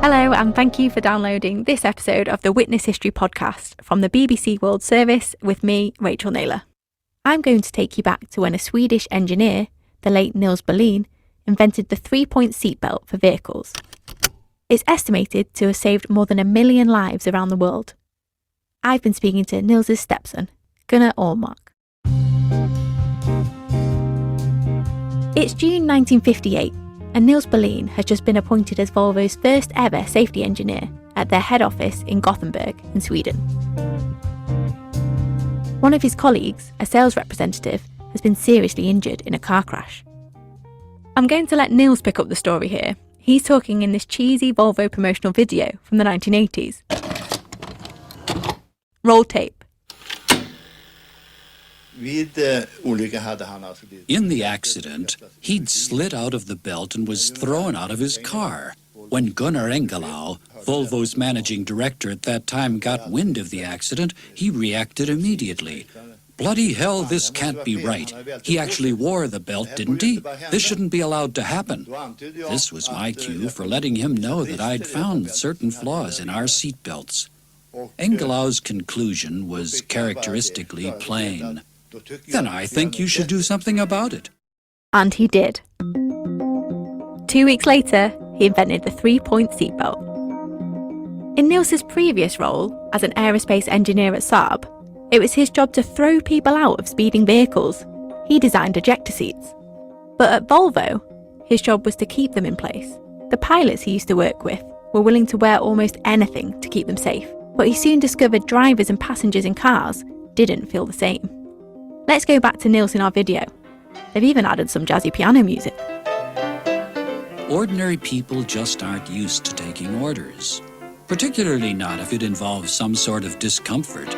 Hello, and thank you for downloading this episode of the Witness History podcast from the BBC World Service with me, Rachel Naylor. I'm going to take you back to when a Swedish engineer, the late Nils Berlin, invented the 3-point seatbelt for vehicles. It's estimated to have saved more than 1 million lives around the world. I've been speaking to Nils' stepson, Gunnar Ormark. It's June 1958, and Nils Berlin has just been appointed as Volvo's first ever safety engineer at their head office in Gothenburg in Sweden. One of his colleagues, a sales representative, has been seriously injured in a car crash. I'm going to let Nils pick up the story here. He's talking in this cheesy Volvo promotional video from the 1980s. Roll tape. In the accident, he'd slid out of the belt and was thrown out of his car. When Gunnar Engelau, Volvo's managing director at that time, got wind of the accident, he reacted immediately. Bloody hell, this can't be right. He actually wore the belt, didn't he? This shouldn't be allowed to happen. This was my cue for letting him know that I'd found certain flaws in our seat belts. Engelau's conclusion was characteristically plain. Then I think you should do something about it. And he did. 2 weeks later, he invented the 3-point seatbelt. In Nils' previous role as an aerospace engineer at Saab, it was his job to throw people out of speeding vehicles. He designed ejector seats. But at Volvo, his job was to keep them in place. The pilots he used to work with were willing to wear almost anything to keep them safe, but he soon discovered drivers and passengers in cars didn't feel the same. Let's go back to Nils in our video. They've even added some jazzy piano music. Ordinary people just aren't used to taking orders, particularly not if it involves some sort of discomfort.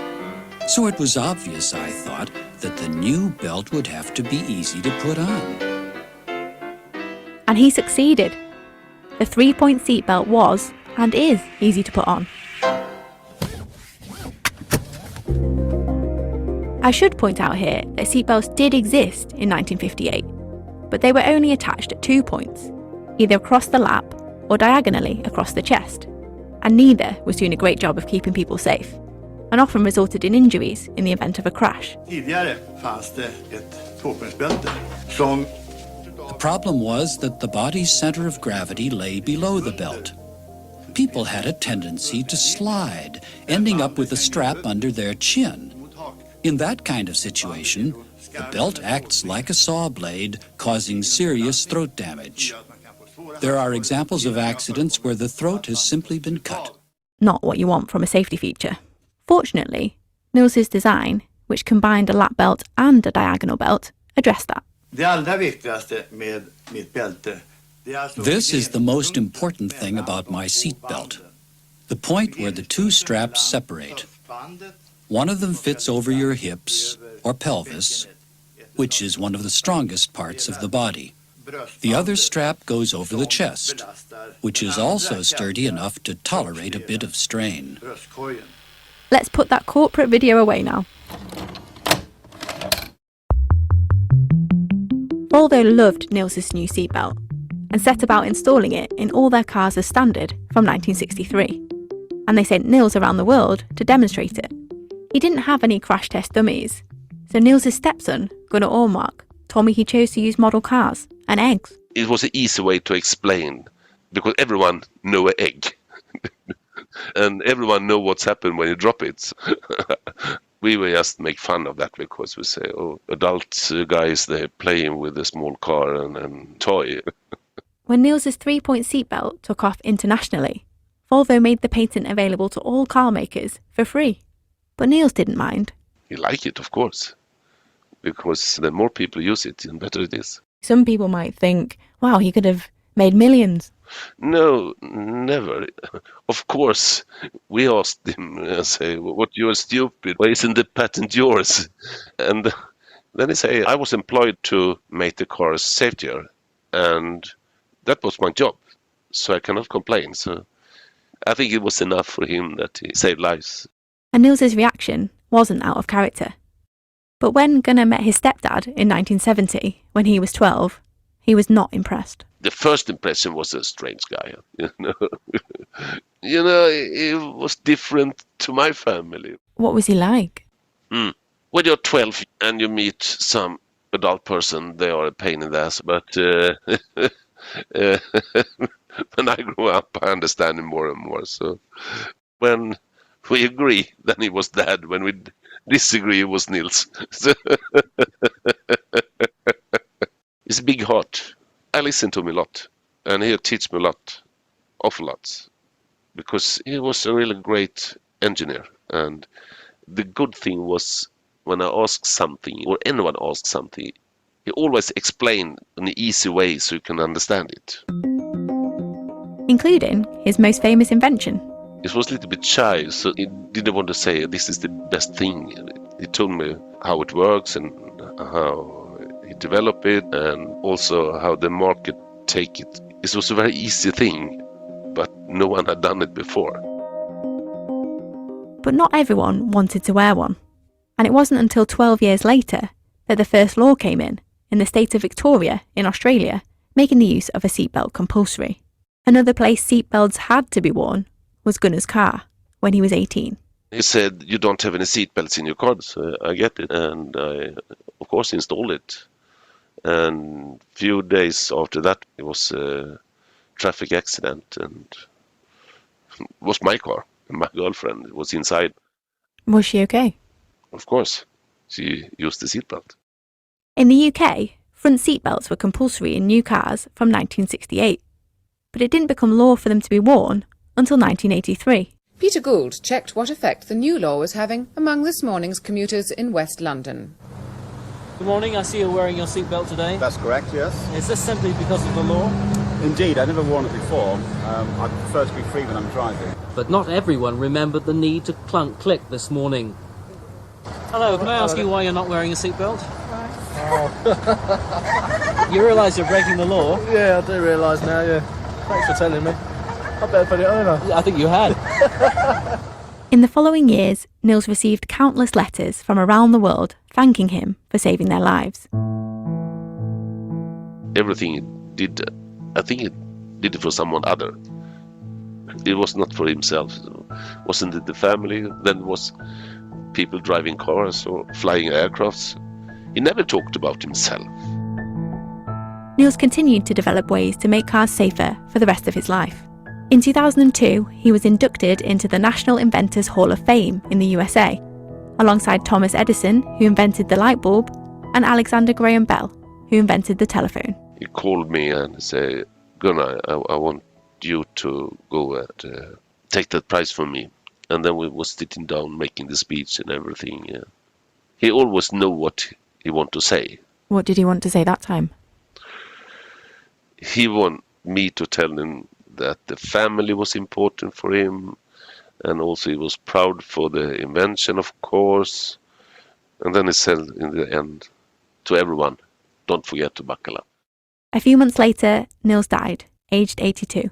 So it was obvious, I thought, that the new belt would have to be easy to put on. And he succeeded. The 3-point seatbelt was, and is, easy to put on. I should point out here that seatbelts did exist in 1958, but they were only attached at 2 points, either across the lap or diagonally across the chest, and neither was doing a great job of keeping people safe, and often resulted in injuries in the event of a crash. The problem was that the body's center of gravity lay below the belt. People had a tendency to slide, ending up with a strap under their chin. In that kind of situation, the belt acts like a saw blade, causing serious throat damage. There are examples of accidents where the throat has simply been cut. Not what you want from a safety feature. Fortunately, Nils' design, which combined a lap belt and a diagonal belt, addressed that. This is the most important thing about my seat belt. The point where the two straps separate. One of them fits over your hips or pelvis, which is one of the strongest parts of the body. The other strap goes over the chest, which is also sturdy enough to tolerate a bit of strain. Let's put that corporate video away now. Volvo loved Nils' new seatbelt and set about installing it in all their cars as standard from 1963. And they sent Nils around the world to demonstrate it. He didn't have any crash test dummies, so Nils' stepson, Gunnar Ormark, told me he chose to use model cars and eggs. It was an easy way to explain, because everyone knows an egg. And everyone knows what's happened when you drop it. We will just make fun of that because we say, oh, adult guys, they're playing with a small car and toy. When Nils' 3-point seatbelt took off internationally, Volvo made the patent available to all car makers for free. But Nils didn't mind. You like it, of course, because the more people use it, the better it is. Some people might think, wow, he could have made millions. No, never. Of course, we asked him and say, what, you're stupid, why isn't the patent yours? And then he say, I was employed to make the cars safer, and that was my job, so I cannot complain. So I think it was enough for him that he saved lives. And Nils' reaction wasn't out of character. But when Gunnar met his stepdad in 1970, when he was 12, he was not impressed. the first impression was a strange guy. He was different to my family. What was he like? When you're 12 and you meet some adult person, they are a pain in the ass. But when I grew up, I understand him more and more. So when we agree, then he was Dad. When we disagree, it was Nils. He's a big heart. I listen to him a lot, and he teach me a lot, awful lot, because he was a really great engineer. And the good thing was when I asked something, or anyone asked something, he always explained in an easy way so you can understand it. Including his most famous invention. He was a little bit shy, so he didn't want to say this is the best thing. He told me how it works and how he developed it, and also how the market take it. It was a very easy thing, but no one had done it before. But not everyone wanted to wear one. And it wasn't until 12 years later that the first law came in the state of Victoria in Australia, making the use of a seatbelt compulsory. Another place seatbelts had to be worn was Gunnar's car when he was 18. He said, you don't have any seatbelts in your car, so I get it. And I, of course, installed it. And a few days after that, it was a traffic accident, and it was my car. And my girlfriend was inside. Was she okay? Of course, she used the seatbelt. In the UK, front seatbelts were compulsory in new cars from 1968, but it didn't become law for them to be worn until 1983. Peter Gould checked what effect the new law was having among this morning's commuters in West London. Good morning, I see you're wearing your seatbelt today. That's correct, yes. Is this simply because of the law? Indeed, I've never worn it before. I prefer to be free when I'm driving. But not everyone remembered the need to click this morning. Hello, can I ask you why you're not wearing a seatbelt? You realise you're breaking the law? Yeah, I do realise now, yeah. Thanks for telling me. I better put it over. I think you had. In the following years, Nils received countless letters from around the world thanking him for saving their lives. Everything he did, I think he did it for someone other. It was not for himself. It wasn't the family, then it was people driving cars or flying aircrafts. He never talked about himself. Nils continued to develop ways to make cars safer for the rest of his life. In 2002, he was inducted into the National Inventors Hall of Fame in the USA, alongside Thomas Edison, who invented the light bulb, and Alexander Graham Bell, who invented the telephone. He called me and said, Gunnar, I want you to go and take that prize from me. And then we was sitting down making the speech and everything. Yeah. He always knew what he wanted to say. What did he want to say that time? He wanted me to tell him that the family was important for him, and also he was proud for the invention, of course. And then he said in the end to everyone, don't forget to buckle up. A few months later, Nils died, aged 82.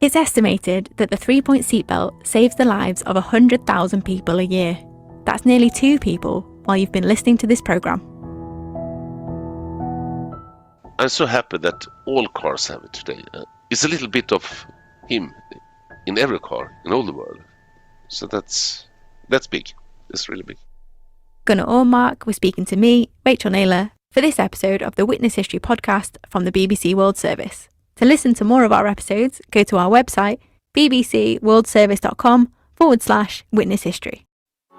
It's estimated that the 3-point seatbelt saves the lives of 100,000 people a year. That's nearly 2 people while you've been listening to this programme. I'm so happy that all cars have it today. It's a little bit of him in every car in all the world. So that's big. It's really big. Gunnar Ormark was speaking to me, Rachel Naylor, for this episode of the Witness History podcast from the BBC World Service. To listen to more of our episodes, go to our website, bbcworldservice.com/witness history.